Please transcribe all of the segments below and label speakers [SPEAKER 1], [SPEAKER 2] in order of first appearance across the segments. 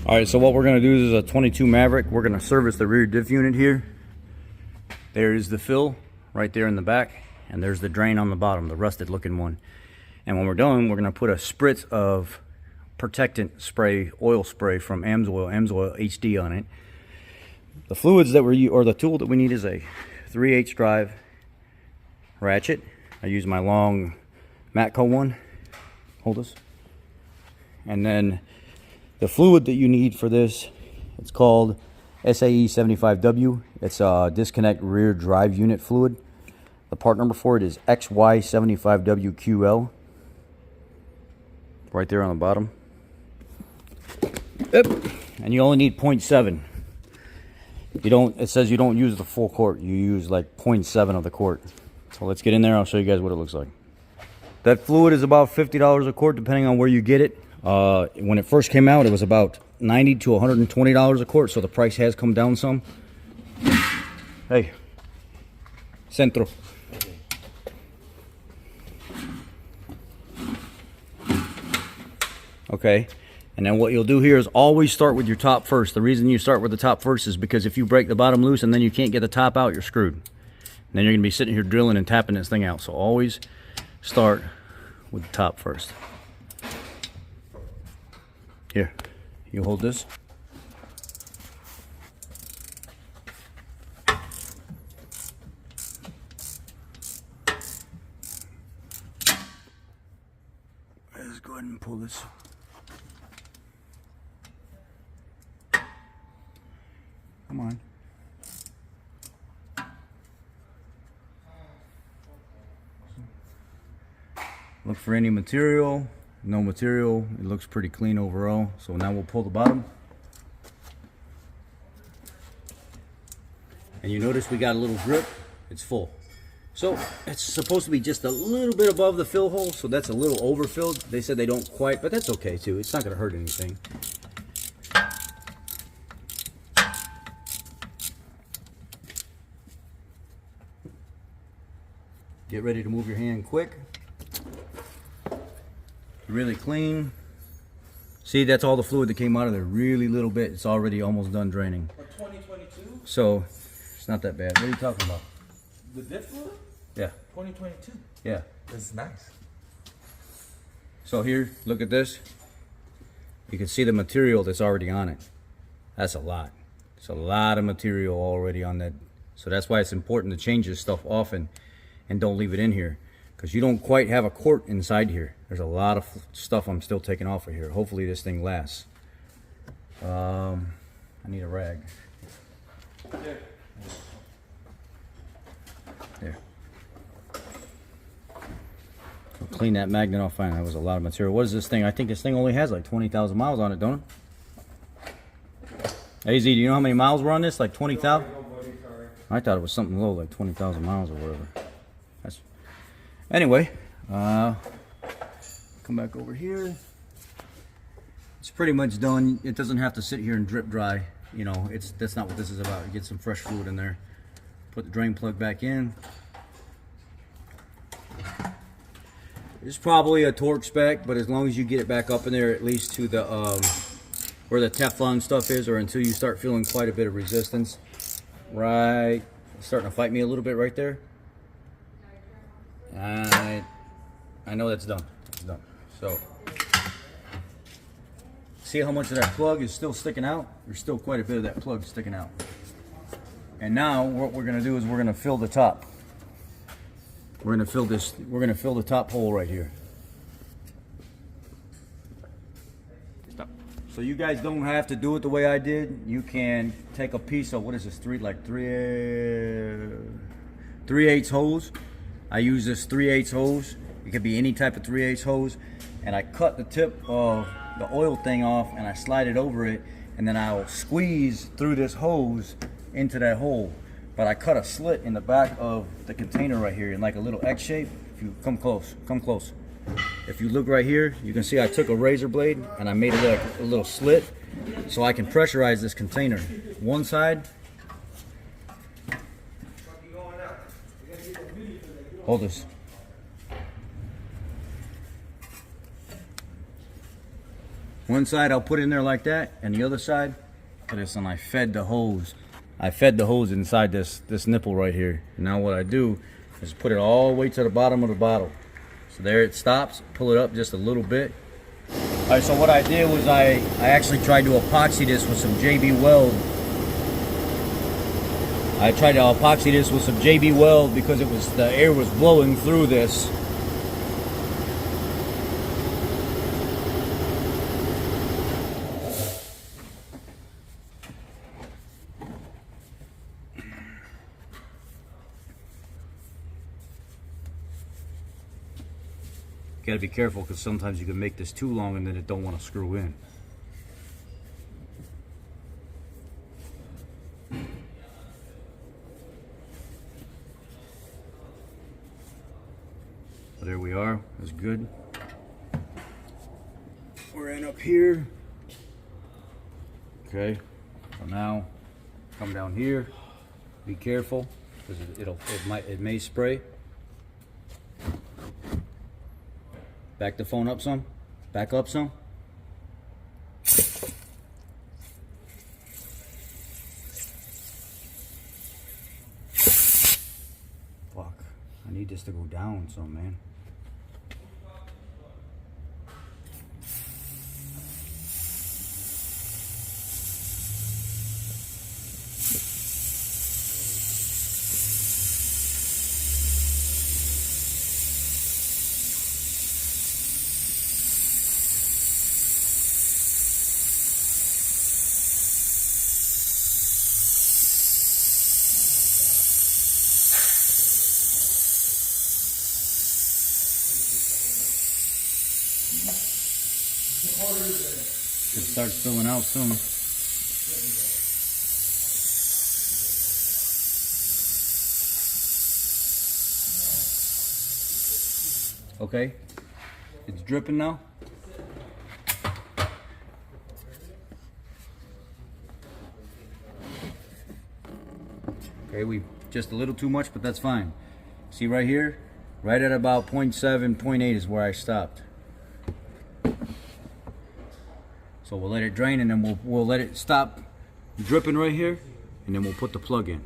[SPEAKER 1] All right, so what we're gonna do is a 22 Maverick. We're gonna service the rear diff unit here. There is the fill right there in the back, and there's the drain on the bottom, the rusted looking one. And when we're done, we're gonna put a spritz of protectant spray, oil spray from AMSOIL HD on it. The fluids that or the tool that we need is a 3/8 drive ratchet. I use my long Matco one. Hold this. And then the fluid that you need for this, it's called SAE 75W. It's a disconnect rear drive unit fluid. The part number for it is XY75WQL. Right there on the bottom. Yep. And you only need 0.7. You don't. It says you don't use the full quart. You use like 0.7 of the quart. So let's get in there. I'll show you guys what it looks like. That fluid is about $50 a quart, depending on where you get it. When it first came out, it was about $90 to $120 a quart, so the price has come down some. Hey, centro. Okay, and then what you'll do here is always start with your top first. The reason you start with the top first is because if you break the bottom loose and then you can't get the top out, you're screwed. And then you're gonna be sitting here drilling and tapping this thing out. So always start with the top first. Here, you hold this. Let's go ahead and pull this. Come on. Look for any material. No material. It looks pretty clean overall. So now we'll pull the bottom. And you notice we got a little drip. It's full. So it's supposed to be just a little bit above the fill hole. So that's a little overfilled. They said they don't quite, but that's okay too. It's not going to hurt anything. Get ready to move your hand quick. Really clean. See, that's all the fluid that came out of there. Really little bit. It's already almost done draining.
[SPEAKER 2] For 2022?
[SPEAKER 1] So it's not that bad. What are you talking about?
[SPEAKER 2] The diff fluid?
[SPEAKER 1] Yeah.
[SPEAKER 2] 2022.
[SPEAKER 1] Yeah.
[SPEAKER 2] That's nice.
[SPEAKER 1] So here, look at this. You can see the material that's already on it. That's a lot. It's a lot of material already on that. So that's why it's important to change this stuff often and don't leave it in here, because you don't quite have a quart inside here. There's a lot of stuff I'm still taking off of here. Hopefully this thing lasts. I need a rag. There. I'll clean that magnet off fine. That was a lot of material. What is this thing? I think this thing only has like 20,000 miles on it, don't it? AZ, do you know how many miles were on this? Like 20,000? I thought it was something low, like 20,000 miles or whatever. Anyway, come back over here. It's pretty much done. It doesn't have to sit here and drip dry. You know, that's not what this is about. You get some fresh fluid in there. Put the drain plug back in. It's probably a torque spec, but as long as you get it back up in there, at least to the where the Teflon stuff is, or until you start feeling quite a bit of resistance. Right, it's starting to fight me a little bit right there. I know that's done. It's done. So, see how much of that plug is still sticking out? There's still quite a bit of that plug sticking out. And now what we're going to do is we're going to fill the top. We're going to fill this. We're going to fill the top hole right here. Stop. So you guys don't have to do it the way I did. You can take a piece of, what is this? 3/8 hose. I use this 3/8 hose. It could be any type of 3/8 hose. And I cut the tip of the oil thing off and I slide it over it. And then I'll squeeze through this hose into that hole. But I cut a slit in the back of the container right here in like a little X shape. If you come close, come close. If you look right here, you can see I took a razor blade and I made it like a little slit so I can pressurize this container. One side. Hold this. One side I'll put in there like that, and the other side, look at this, and I fed the hose. I fed the hose inside this nipple right here. Now what I do is put it all the way to the bottom of the bottle. So there it stops, pull it up just a little bit. All right, so what I did was I actually tried to epoxy this with some JB Weld. I tried to epoxy this with some JB Weld because the air was blowing through this. You gotta be careful because sometimes you can make this too long and then it don't want to screw in. So there we are. That's good. We're in up here. Okay. So now come down here. Be careful because it may spray. Back the phone up some. Back up some. Fuck. I need this to go down some, man. It starts filling out soon. Okay, it's dripping now. Okay, we just a little too much, but that's fine. See right here, right at about 0.7, 0.8 is where I stopped. So we'll let it drain and then we'll let it stop dripping right here and then we'll put the plug in.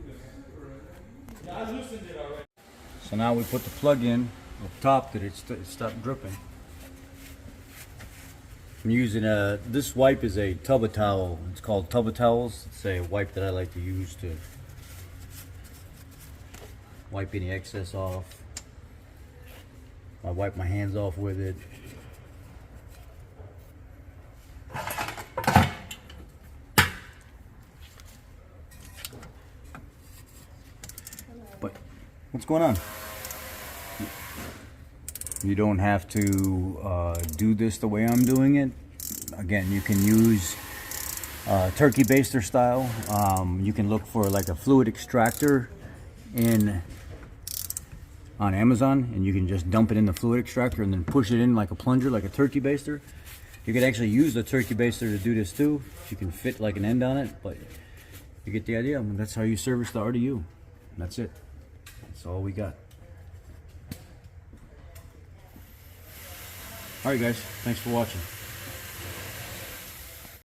[SPEAKER 1] So now we put the plug in up top that it stopped dripping. I'm using this wipe is a tub of towel. It's called Tub of Towels. It's a wipe that I like to use to wipe any excess off. I wipe my hands off with it. But what's going on? You don't have to do this the way I'm doing it. Again, you can use turkey baster style. You can look for like a fluid extractor on Amazon, and you can just dump it in the fluid extractor and then push it in like a plunger, like a turkey baster. You could actually use the turkey baster to do this too. You can fit like an end on it, but you get the idea. I mean, that's how you service the RDU. That's it. That's all we got. All right, guys. Thanks for watching.